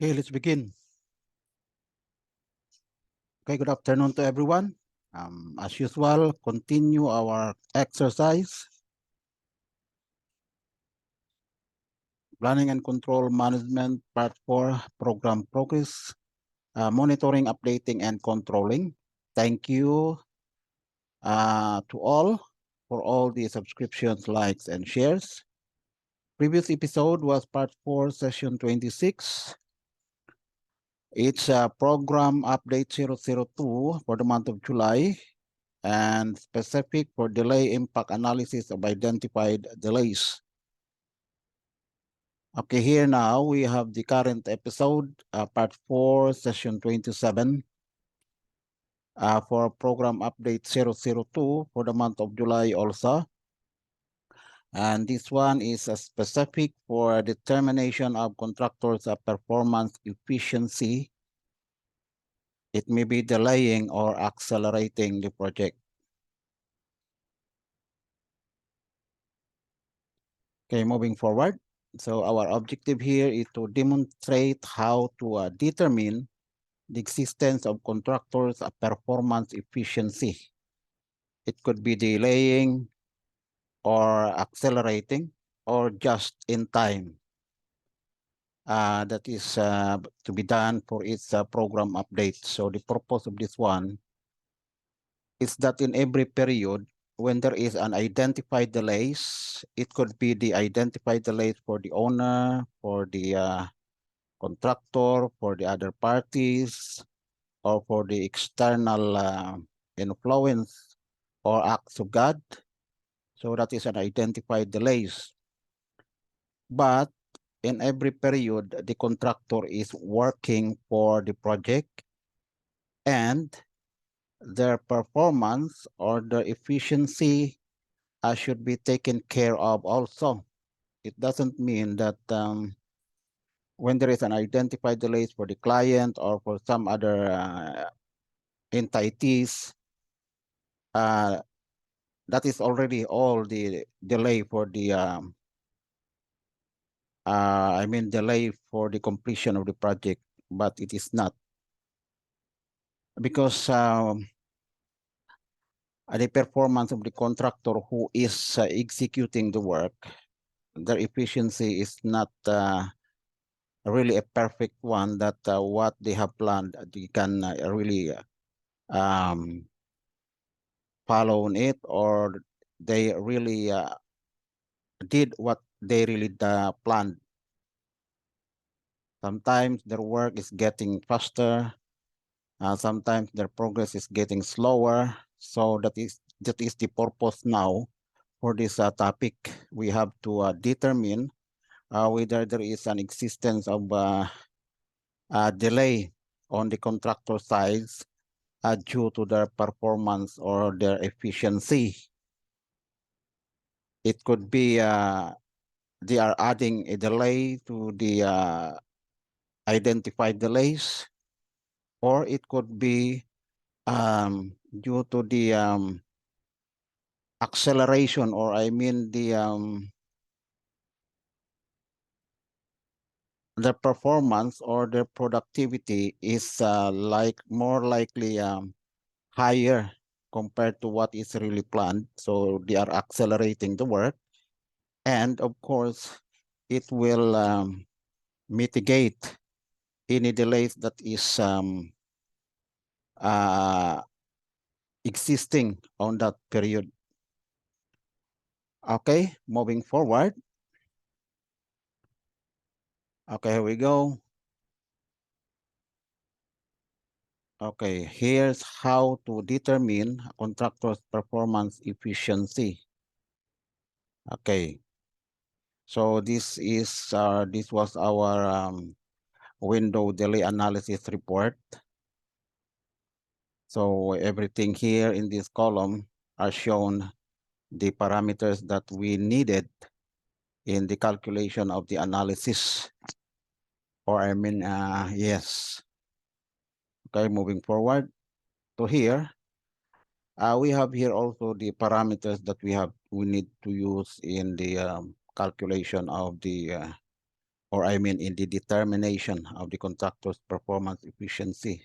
Okay, let's begin. Okay, good afternoon to everyone. As usual, continue our exercise. Planning and Control Management, Part 4, Program Progress, Monitoring, Updating, and Controlling. Thank you to all for all the subscriptions, likes, and shares. Previous episode was Part 4, Session 26. It's Program Update 002 for the month of July, and specific for delay impact analysis of identified delays. Okay, here now we have the current episode, part 4, session 27, for program update 002 for the month of July also. And this one is specific for determination of contractors' performance efficiency. It may be delaying or accelerating the project. Okay, moving forward. So our objective here is to demonstrate how to determine the existence of contractors' performance efficiency. It could be delaying or accelerating or just in time. That is to be done for its program update. So the purpose of this one is that in every period, when there is an identified delays, it could be the identified delays for the owner, for the contractor, for the other parties, or for the external influence or acts of God. So that is an identified delays. But in every period, the contractor is working for the project, and their performance or their efficiency should be taken care of also. It doesn't mean that when there is an identified delays for the client or for some other entities, that is already all the delay for the delay for the completion of the project, but it is not, because the performance of the contractor who is executing the work, their efficiency is not really a perfect one, that what they have planned, they can really follow on it, or they really did what they really planned. Sometimes their work is getting faster, sometimes their progress is getting slower. So that is the purpose now for this topic. We have to determine whether there is an existence of delay on the contractor sides due to their performance or their efficiency. It could be they are adding a delay to the identified delays, or it could be due to the acceleration, or the performance or their productivity is more likely higher compared to what is really planned. So they are accelerating the work, and of course, it will mitigate any delays that is existing on that period. Okay, moving forward. Okay, here we go. Okay, here's how to determine contractor's performance efficiency. Okay, so this was our window delay analysis report. So everything here in this column are shown the parameters that we needed in the calculation of the analysis, or yes. Okay, moving forward to here. We have here also the parameters that we need to use in the calculation of the or I mean in the determination of the contractor's performance efficiency.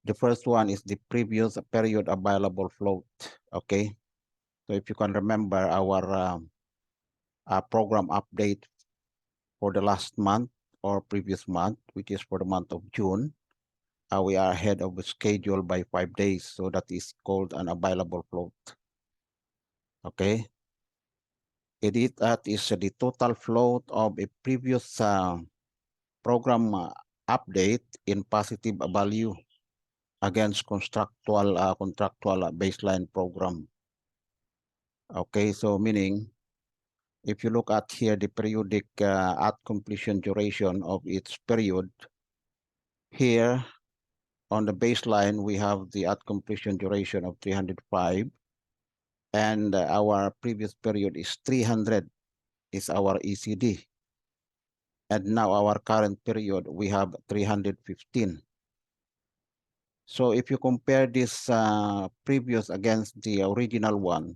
The first one is the previous period available float. Okay, so if you can remember our program update for the last month or previous month, which is for the month of June, we are ahead of the schedule by 5 days. So that is called an available float. Okay. That is the total float of a previous program update in positive value against contractual baseline program. Okay, so meaning if you look at here the periodic at completion duration of each period, here on the baseline we have the at completion duration of 305, and our previous period is 300 is our ECD. And now our current period, we have 315. So if you compare this previous against the original one,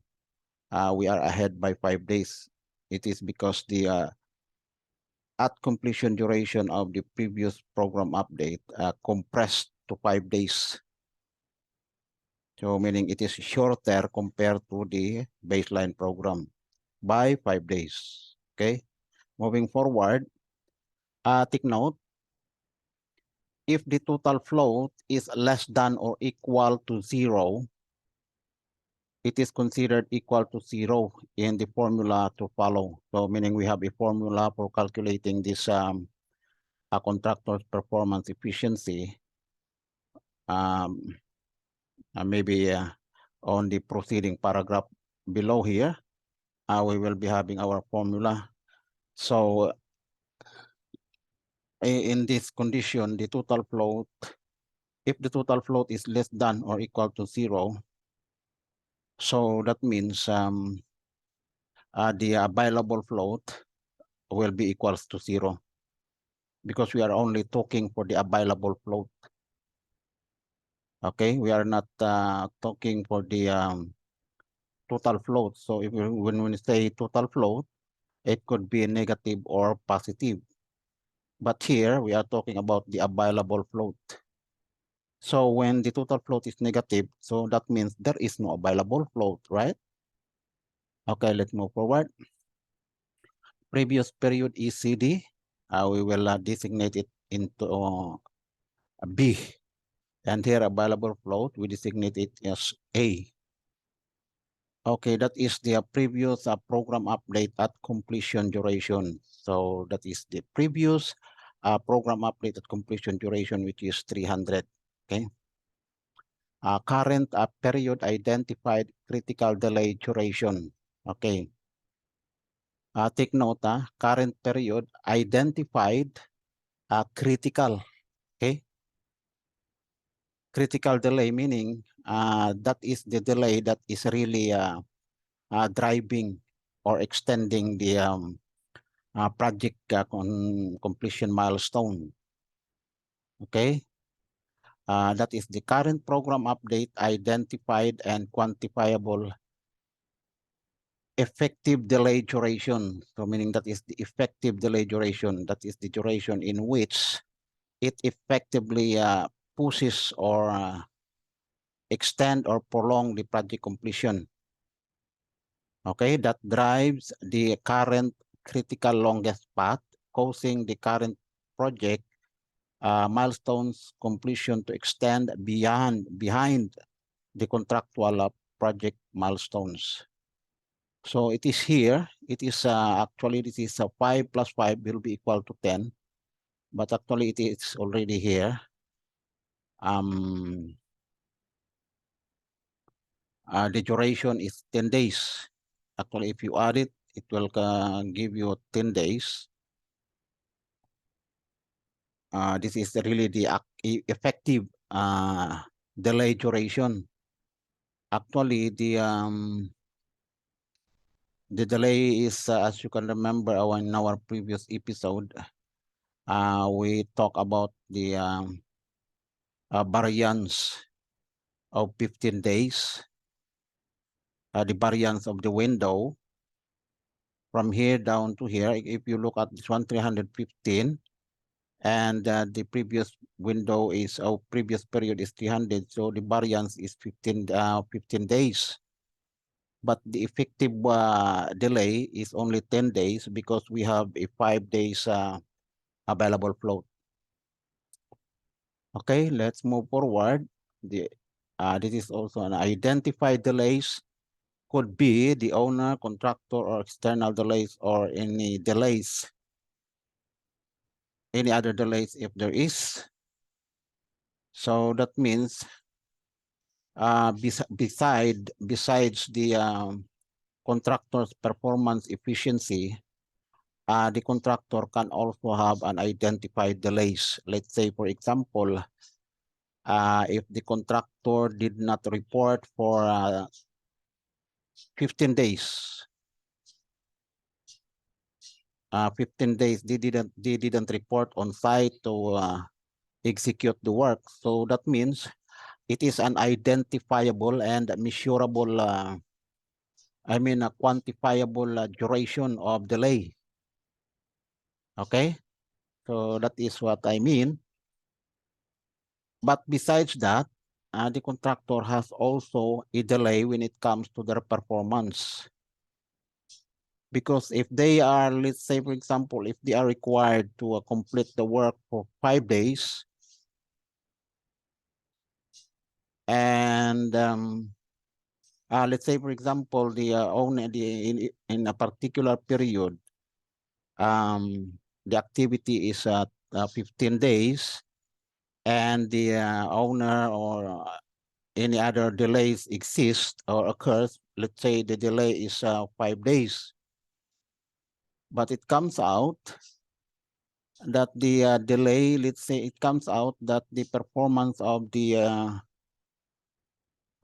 we are ahead by 5 days. It is because the at completion duration of the previous program update compressed to 5 days. So meaning it is shorter compared to the baseline program by 5 days. Okay, moving forward, take note, if the total float is less than or equal to 0, it is considered equal to 0 in the formula to follow. So meaning we have a formula for calculating this a contractor's performance efficiency. Maybe on the proceeding paragraph below here, we will be having our formula. So in this condition, the total float, if the total float is less than or equal to 0, so that means the available float will be equals to 0, because we are only talking for the available float. Okay, we are not talking for the total float. So if when we say total float, it could be negative or positive. But here we are talking about the available float. So when the total float is negative, so that means there is no available float, right? Okay, let's move forward. Previous period ECD, we will designate it into B. And here available float, we designate it as A. Okay, that is the previous program update at completion duration. So that is the previous program update at completion duration, which is 300. Okay. Current period identified critical delay duration. Okay. Take note, current period identified critical. Okay. Critical delay meaning that is the delay that is really driving or extending the project completion milestone. Okay. That is the current program update identified and quantifiable effective delay duration. So meaning that is the effective delay duration. That is the duration in which it effectively pushes or extend or prolong the project completion. Okay, that drives the current critical longest path, causing the current project milestones completion to extend behind the contractual project milestones. So it is here, it is actually this is 5 plus 5 will be equal to 10, but actually it is already here. The duration is 10 days. Actually, if you add it, it will give you 10 days. This is really the effective delay duration. Actually, the delay is, as you can remember, in our previous episode, we talk about the variance of 15 days, the variance of the window, from here down to here. If you look at this one, 315, and the previous window is, previous period is 300, so the variance is 15 days. But the effective delay is only 10 days because we have a 5 days available float. Okay, let's move forward. This is also an identified delays. Could be the owner, contractor, or external delays, or any delays, any other delays if there is. So that means besides the contractor's performance efficiency, the contractor can also have an identified delays. Let's say, for example, if the contractor did not report for 15 days, 15 days they didn't report on site to execute the work. So that means it is an identifiable and measurable, a quantifiable duration of delay. Okay, so that is what I mean. But besides that, the contractor has also a delay when it comes to their performance. Because if they are, let's say, for example, if they are required to complete the work for 5 days, and let's say, for example, the owner in a particular period, the activity is 15 days, and the owner or any other delays exist or occurs. Let's say the delay is 5 days, but it comes out that the delay, let's say it comes out that the performance of the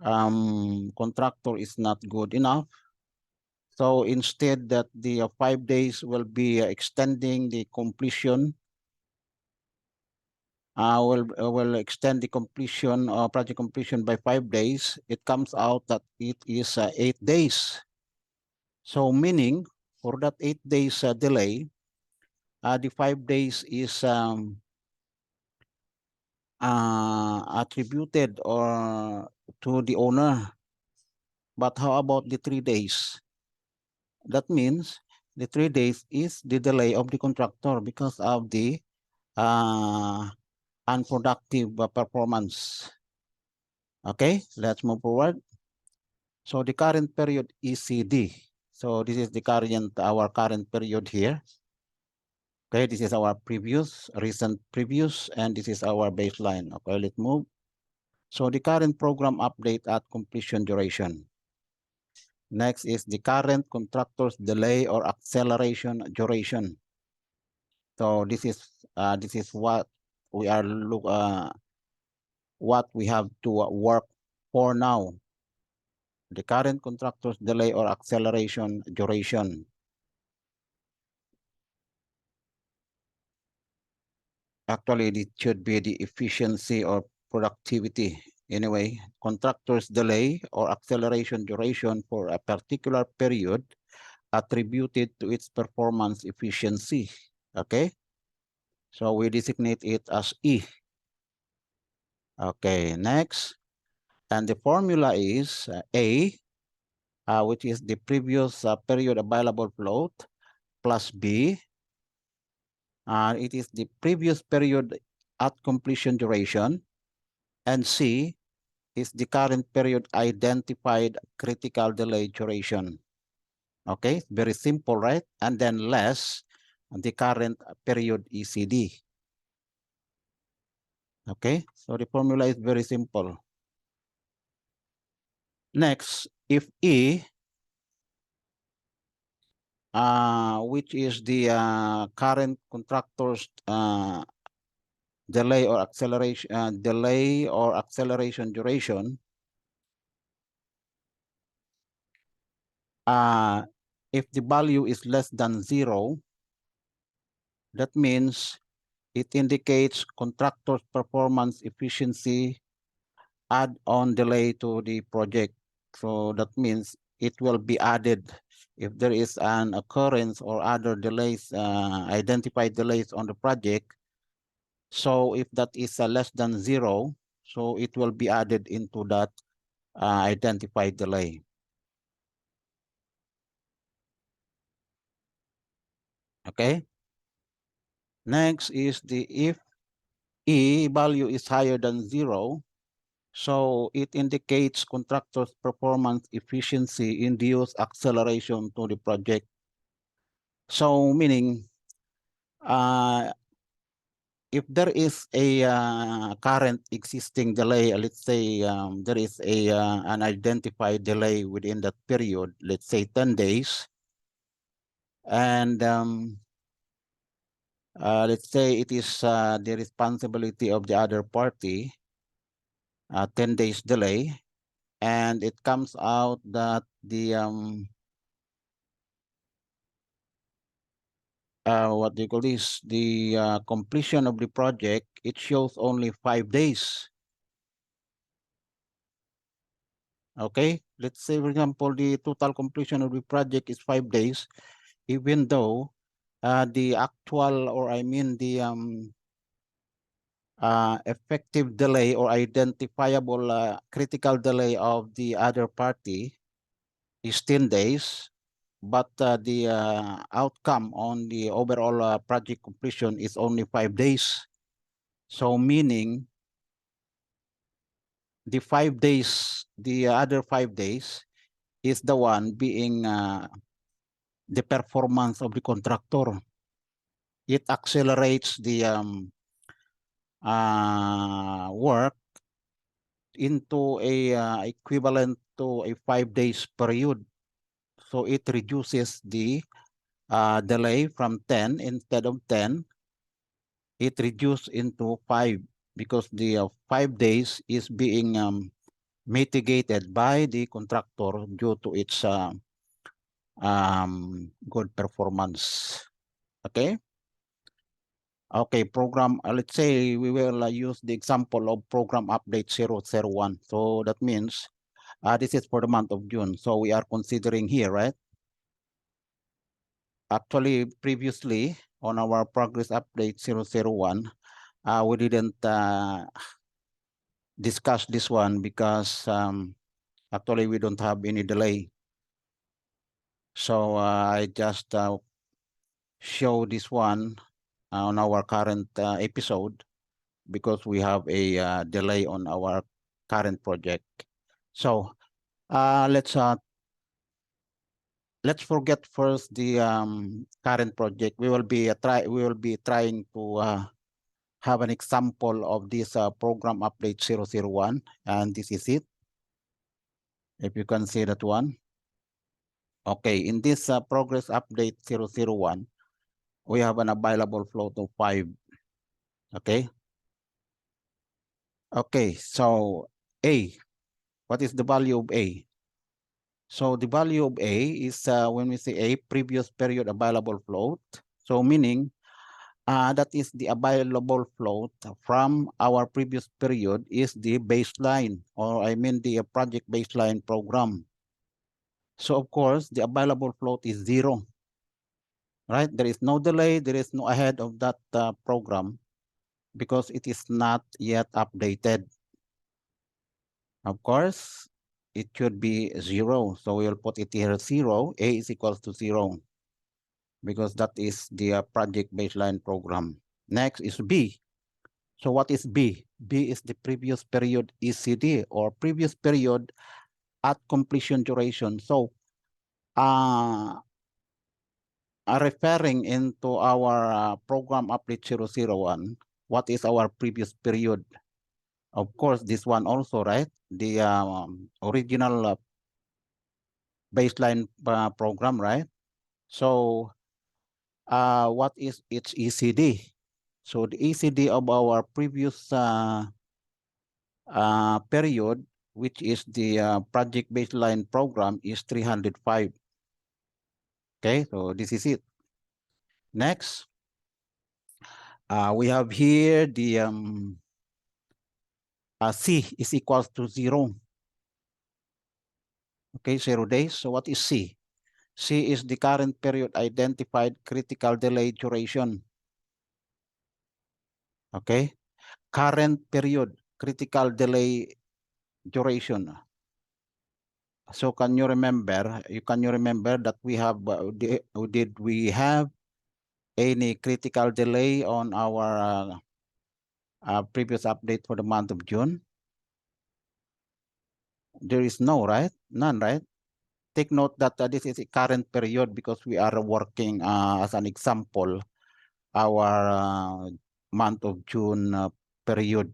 contractor is not good enough. So instead that the 5 days will be extending the completion, will extend the completion project completion by 5 days. It comes out that it is 8 days. So meaning for that 8 days delay, the 5 days is attributed or to the owner. But how about the 3 days? That means the 3 days is the delay of the contractor because of the unproductive performance. Okay, let's move forward. So the current period is CD. So this is the our current period here. Okay, this is our recent previous, and this is our baseline. Okay, let's move. So the current program update at completion duration. Next is the current contractor's delay or acceleration duration. So this is what we are what we have to work for now. The current contractor's delay or acceleration duration. Actually, it should be the efficiency or productivity. Anyway, contractor's delay or acceleration duration for a particular period attributed to its performance efficiency. Okay, so we designate it as E. Okay, next. And the formula is A, which is the previous period available float, plus B. It is the previous period at completion duration. And C is the current period identified critical delay duration. Okay, very simple, right? And then less the current period ECD. Okay, so the formula is very simple. Next, if E, which is the current contractor's delay or acceleration duration, if the value is less than 0, that means it indicates contractor's performance efficiency add-on delay to the project. So that means it will be added. If there is an occurrence or other delays, identified delays on the project, so if that is less than 0, so it will be added into that identified delay. Okay. Next is the if E value is higher than 0, so it indicates contractor's performance efficiency induce acceleration to the project. So meaning, if there is a current existing delay, let's say there is a an identified delay within that period, let's say 10 days, and let's say it is the responsibility of the other party, 10 days delay, and it comes out that the what do you call this? The completion of the project, it shows only 5 days. Okay, let's say, for example, the total completion of the project is 5 days, even though the actual, or I mean the effective delay or identifiable critical delay of the other party is 10 days, but the outcome on the overall project completion is only 5 days. So meaning the 5 days, the other 5 days is the one being the performance of the contractor. It accelerates the work into a equivalent to a 5 days period. So it reduces the delay from 10 instead of 10. It reduced into 5 because the 5 days is being mitigated by the contractor due to its good performance. Okay. Okay, program, let's say we will use the example of program update 001. So that means this is for the month of June. So we are considering here, right? Actually, previously on our progress update 001, we didn't discuss this one because actually we don't have any delay. So I just show this one on our current episode because we have a delay on our current project. So let's forget first the current project. We will be trying to have an example of this program update 001, and this is it. If you can see that one. Okay, in this progress update 001, we have an available float of 5. Okay. Okay, so A, what is the value of A? So the value of A is when we say A, previous period available float. So meaning that is the available float from our previous period is the baseline, or I mean the project baseline program. So of course, the available float is 0, right? There is no delay, there is no ahead of that program because it is not yet updated. Of course, it should be 0. So we'll put it here 0. A is equals to 0 because that is the project baseline program. Next is B. So what is B? B is the previous period ECD, or previous period at completion duration. So referring into our program update 001, what is our previous period? Of course, this one also, right? The original baseline program, right? So what is its ECD? So the ECD of our previous period, which is the project baseline program, is 305. Okay, so this is it. Next, we have here the C is equals to 0. Okay, 0 days. So what is C? C is the current period identified critical delay duration. Okay, current period critical delay duration. So can you remember? Can you remember that we have did we have any critical delay on our previous update for the month of June? There is no, right? None, right? Take note that this is a current period because we are working as an example our month of June period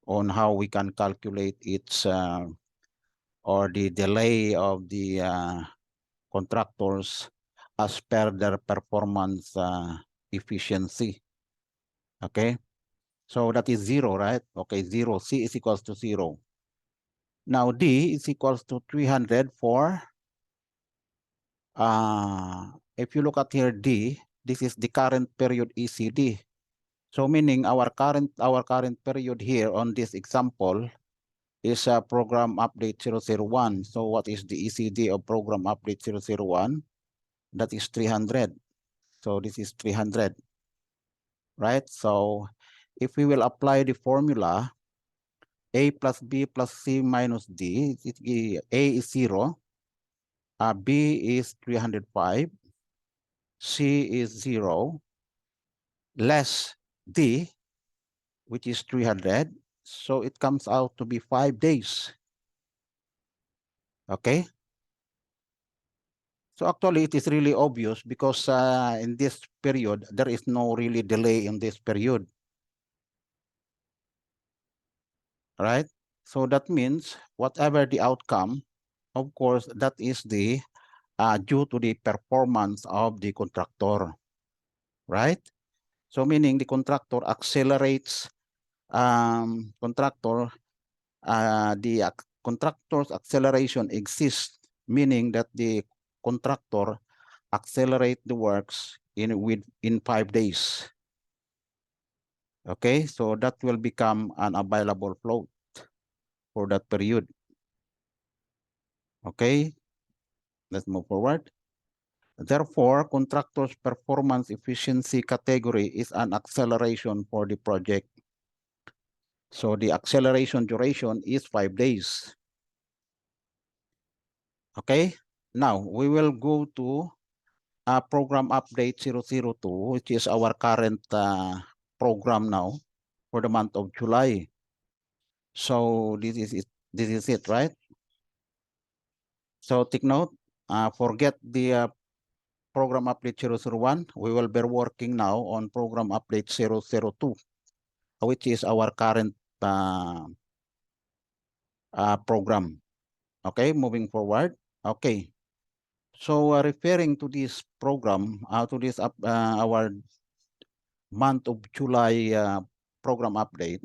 on how we can calculate its or the delay of the contractors as per their performance efficiency. Okay, so that is 0, right? Okay, 0. C is equals to 0. Now D is equals to 300 for, if you look at here D, this is the current period ECD. So meaning our current period here on this example is program update 001. So what is the ECD of program update 001? That is 300. So this is 300, right? So if we will apply the formula, A plus B plus C minus D, A is 0, B is 305, C is 0, less D, which is 300. So it comes out to be 5 days. Okay. So actually, it is really obvious because in this period, there is no really delay in this period, right? So that means whatever the outcome, of course, that is the due to the performance of the contractor, right? So meaning the contractor accelerates, the contractor's acceleration exists, meaning that the contractor accelerate the works in 5 days. Okay, so that will become an available float for that period. Okay, let's move forward. Therefore, contractor's performance efficiency category is an acceleration for the project. So the acceleration duration is 5 days. Okay, now we will go to program update 002, which is our current program now for the month of July. So this is it. This is it, right? So take note. Forget the program update 001. We will be working now on program update 002, which is our current program. Okay, moving forward. Okay. So referring to this program, to this our month of July program update,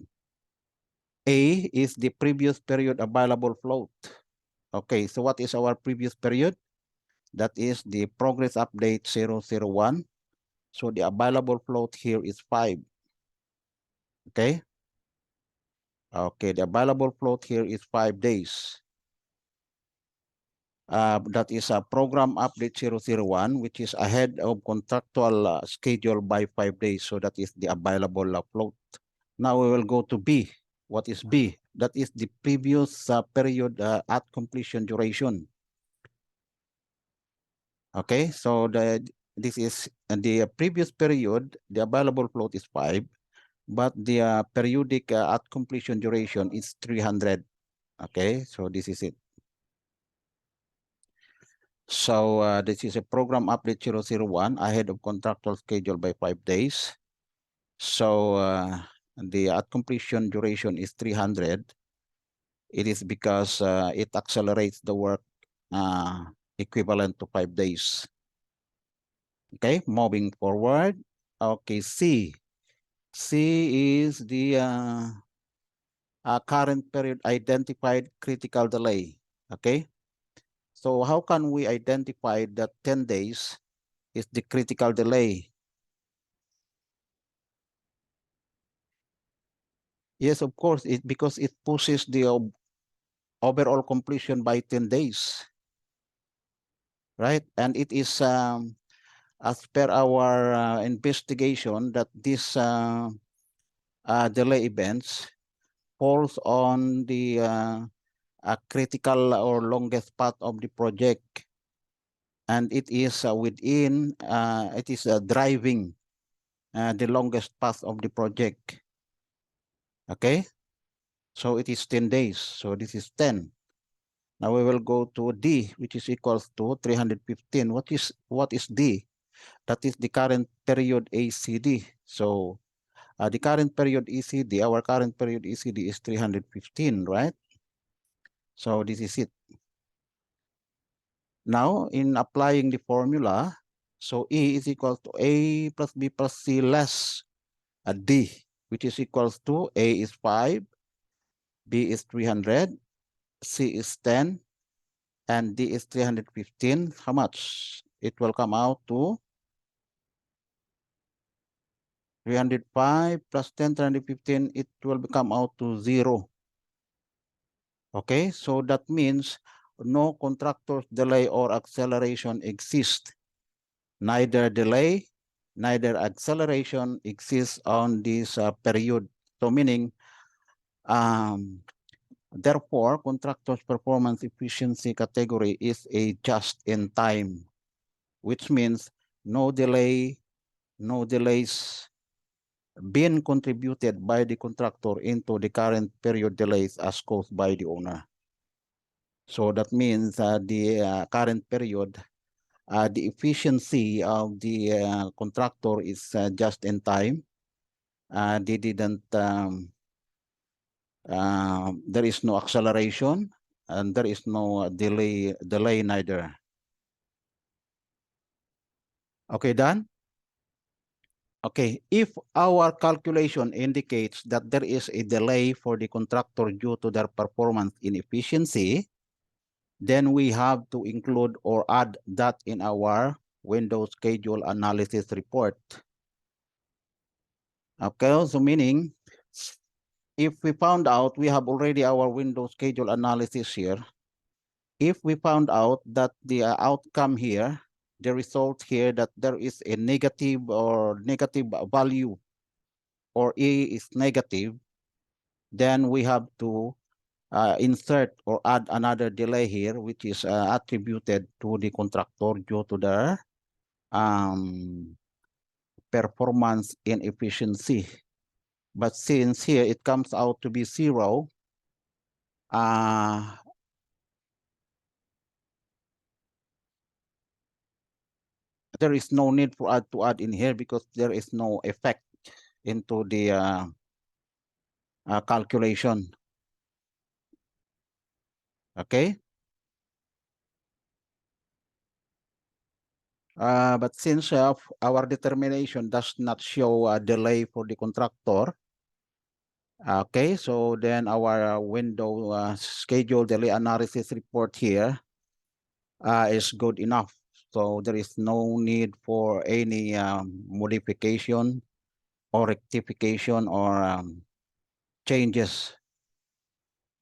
A is the previous period available float. Okay, so what is our previous period? That is the progress update 001. So the available float here is 5. Okay. Okay, the available float here is 5 days. That is a program update 001, which is ahead of contractual schedule by 5 days. So that is the available float. Now we will go to B. What is B? That is the previous period at completion duration. Okay, so this is the previous period, the available float is 5, but the periodic at completion duration is 300. Okay, so this is it. So this is a program update 001 ahead of contractual schedule by 5 days. So the at completion duration is 300. It is because it accelerates the work equivalent to 5 days. Okay, moving forward. Okay, C. C is the current period identified critical delay. Okay, so how can we identify that 10 days is the critical delay? Yes, of course, because it pushes the overall completion by 10 days, right? And it is as per our investigation that this delay events falls on the critical or longest part of the project, and it is within it is driving the longest path of the project. Okay, so it is 10 days, so this is 10. Now we will go to D, which is equals to 315. What is D? That is the current period ACD. So the current period ECD, our current period ECD is 315, right? So this is it. Now, in applying the formula, so E is equal to A plus B plus C less D, which is equals to A is 5, B is 300, C is 10, and D is 315. How much? It will come out to 305 plus 10, 315, it will come out to 0. Okay, so that means no contractor's delay or acceleration exists. Neither delay, neither acceleration exists on this period. So meaning, therefore, contractor's performance efficiency category is a just-in-time, which means no delay, no delays being contributed by the contractor into the current period delays as caused by the owner. So that means the current period, the efficiency of the contractor is just in time. They didn't, there is no acceleration and there is no delay neither. Okay, done? Okay, if our calculation indicates that there is a delay for the contractor due to their performance inefficiency, then we have to include or add that in our window schedule analysis report. Okay, so meaning if we found out, we have already our window schedule analysis here. If we found out that the outcome here, the result here, that there is a negative value or E is negative, then we have to insert or add another delay here, which is attributed to the contractor due to their performance inefficiency. But since here it comes out to be 0, there is no need for us to add in here because there is no effect into the calculation. Okay. But since our determination does not show a delay for the contractor, okay, so then our window schedule delay analysis report here is good enough. So there is no need for any modification or rectification or changes.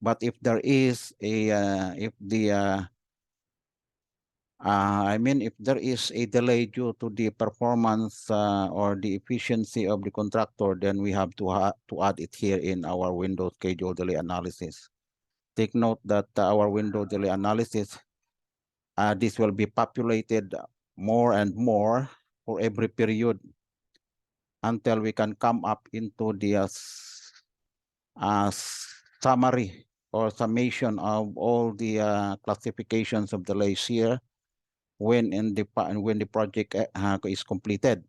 But if there is a, if the, I mean, if there is a delay due to the performance or the efficiency of the contractor, then we have to add it here in our window schedule delay analysis. Take note that our window delay analysis, this will be populated more and more for every period until we can come up into the summary or summation of all the classifications of delays here when the project is completed.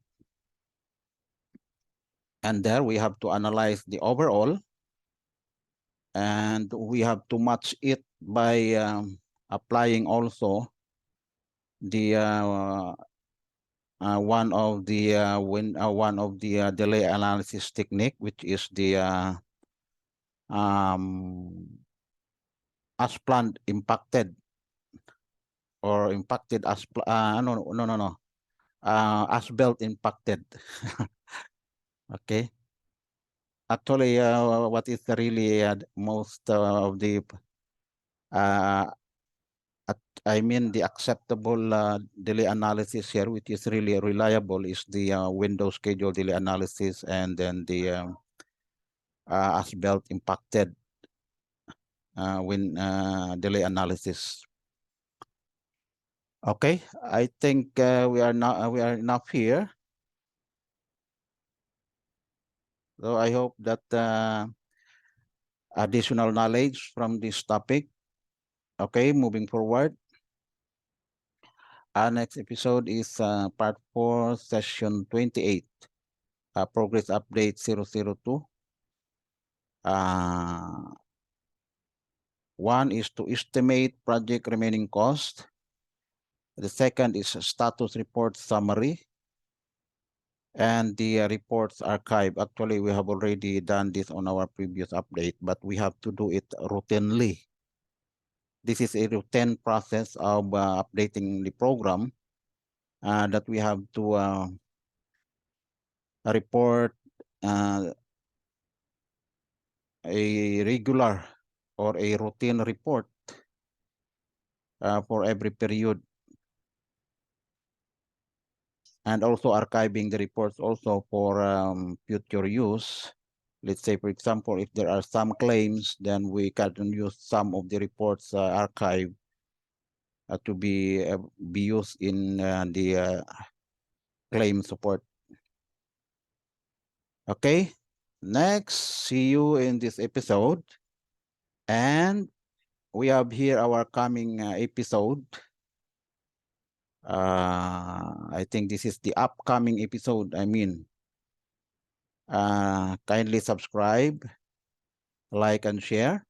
And there we have to analyze the overall, and we have to match it by applying also the one of the delay analysis technique, which is the as planned impacted or impacted as no as built impacted. Okay, actually what is really most of the I mean, the acceptable delay analysis here, which is really reliable, is the window schedule delay analysis, and then the as-built impacted delay analysis. Okay, I think we are enough here. So I hope that additional knowledge from this topic. Okay, moving forward. Our next episode is part 4, session 28, progress update 002. One is to estimate project remaining cost. The second is status report summary and the reports archive. Actually, we have already done this on our previous update, but we have to do it routinely. This is a routine process of updating the program that we have to report a regular or a routine report for every period, and also archiving the reports also for future use. Let's say, for example, if there are some claims, then we can use some of the reports archive to be used in the claim support. Okay, next, see you in this episode. And we have here our coming episode. I think this is the upcoming episode. I mean, kindly subscribe, like, and share.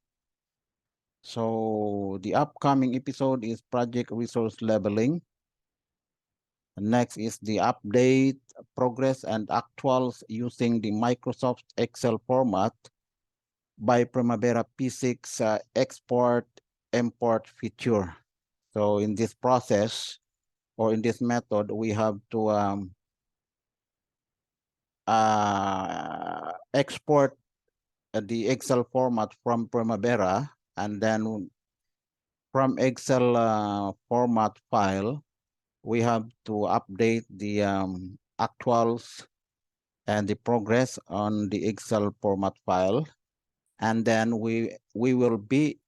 So the upcoming episode is project resource leveling. Next is the update, progress, and actuals using the Microsoft Excel format by Primavera P6 export import feature. So in this process, or in this method, we have to export the Excel format from Primavera, and then from Excel format file, we have to update the actuals and the progress on the Excel format file. And then we will be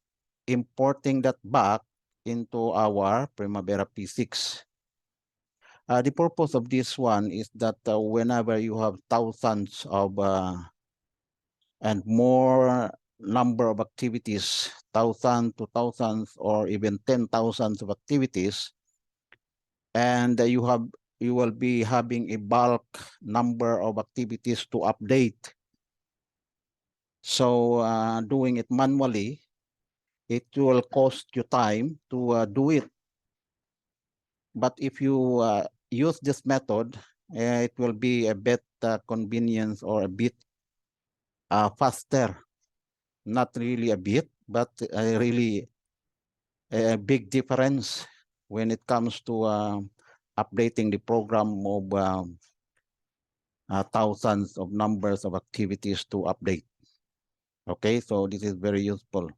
importing that back into our Primavera P6. The purpose of this one is that whenever you have thousands of and more number of activities, thousands to thousands or even 10,000 of activities, and you will be having a bulk number of activities to update. So doing it manually, it will cost you time to do it. But if you use this method, it will be a bit convenience or a bit faster. Not really a bit, but really a big difference when it comes to updating the program of thousands of numbers of activities to update. Okay, so this is very useful.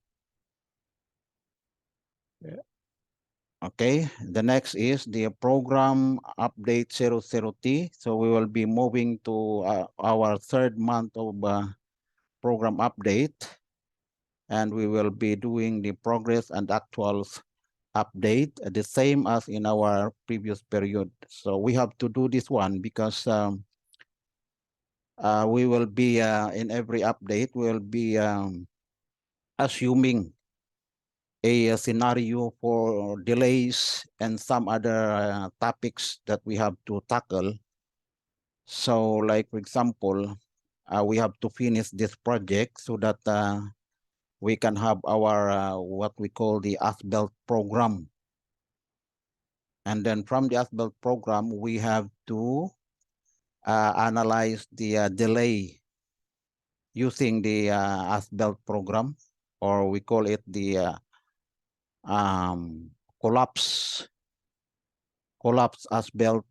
Okay, the next is the program update 00T. So we will be moving to our third month of program update, and we will be doing the progress and actuals update the same as in our previous period. So we have to do this one because we will be in every update, we'll be assuming a scenario for delays and some other topics that we have to tackle. So like, for example, we have to finish this project so that we can have our what we call the as-built program. And then from the as-built program, we have to analyze the delay using the as-built program, or we call it the collapse as-built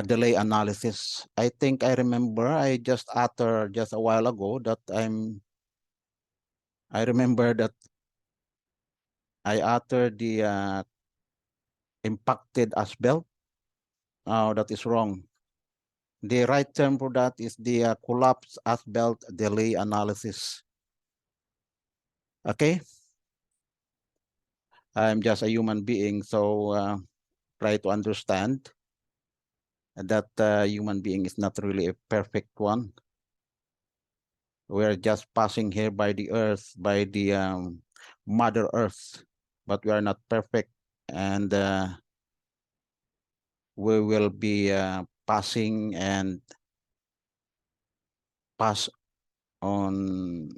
delay analysis. I think I remember I just uttered just a while ago that I remember that I uttered the impacted asbelt. Oh, that is wrong. The right term for that is the collapse asbelt delay analysis. Okay? I'm just a human being, so try to understand that human being is not really a perfect one. We're just passing here by the earth, by the Mother Earth, but we are not perfect, and we will be passing and pass on.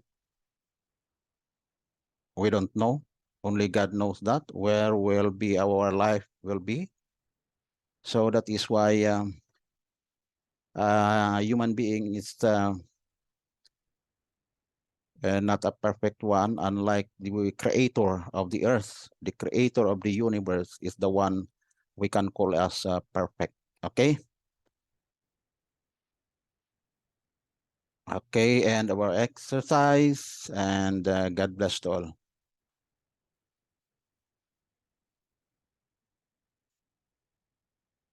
We don't know. Only God knows that where will be our life will be. So that is why human being is not a perfect one, unlike the creator of the earth. The creator of the universe is the one we can call as perfect. Okay. Okay, and our exercise, and God bless to all.